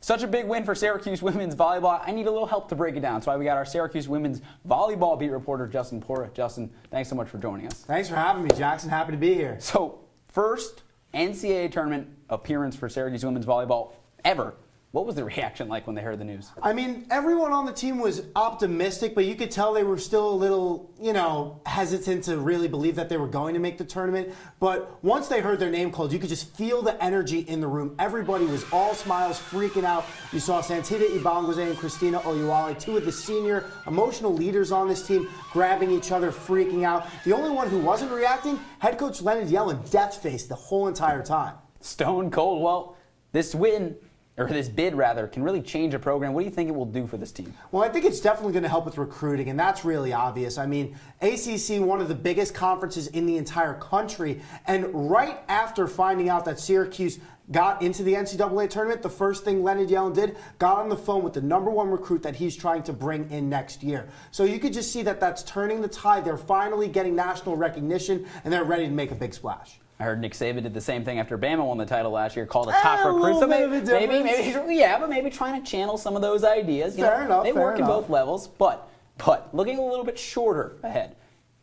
Such a big win for Syracuse women's volleyball. I need a little help to break it down. That's why we got our Syracuse women's volleyball beat reporter, Justin Paura. Justin, thanks so much for joining us. Thanks for having me, Jackson. Happy to be here. So, first NCAA Tournament appearance for Syracuse women's volleyball ever. What was the reaction like when they heard the news? I mean, everyone on the team was optimistic, but you could tell they were still a little, hesitant to really believe that they were going to make the tournament. But once they heard their name called, you could just feel the energy in the room. Everybody was all smiles, freaking out. You saw Santita Ibangose and Christina Oyuwale, two of the senior emotional leaders on this team, grabbing each other, freaking out. The only one who wasn't reacting, head coach Leonard Yell, in death-faced the whole entire time. Stone cold. Well, this win, or this bid rather, can really change a program. What do you think it will do for this team? Well, I think it's definitely going to help with recruiting, and that's really obvious. I mean, ACC, one of the biggest conferences in the entire country, and right after finding out that Syracuse got into the NCAA tournament, the first thing Leonard Yellen did, got on the phone with the #1 recruit that he's trying to bring in next year. So you could just see that that's turning the tide. They're finally getting national recognition, and they're ready to make a big splash. I heard Nick Saban did the same thing after Bama won the title last year, called a top recruit. So maybe trying to channel some of those ideas. Fair enough. They work in both levels, but looking a little bit shorter ahead.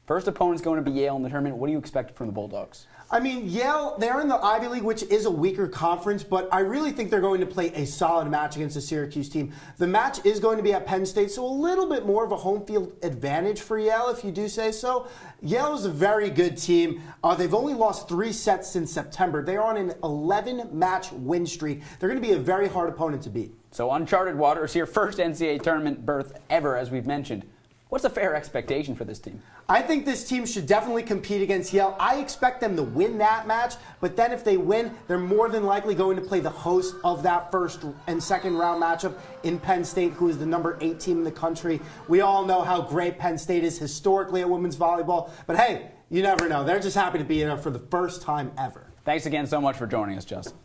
First opponent's going to be Yale in the tournament. What do you expect from the Bulldogs? I mean, Yale, they're in the Ivy League, which is a weaker conference, but I really think they're going to play a solid match against the Syracuse team. The match is going to be at Penn State, so a little bit more of a home field advantage for Yale, if you do say so. Yale is a very good team. They've only lost 3 sets since September. They are on an 11-match win streak. They're going to be a very hard opponent to beat. So uncharted waters here. First NCAA tournament berth ever, as we've mentioned. What's a fair expectation for this team? I think this team should definitely compete against Yale. I expect them to win that match, but then if they win, they're more than likely going to play the host of that first and second round matchup in Penn State, who is the #8 team in the country. We all know how great Penn State is historically at women's volleyball, but hey, you never know. They're just happy to be in there for the first time ever. Thanks again so much for joining us, Justin.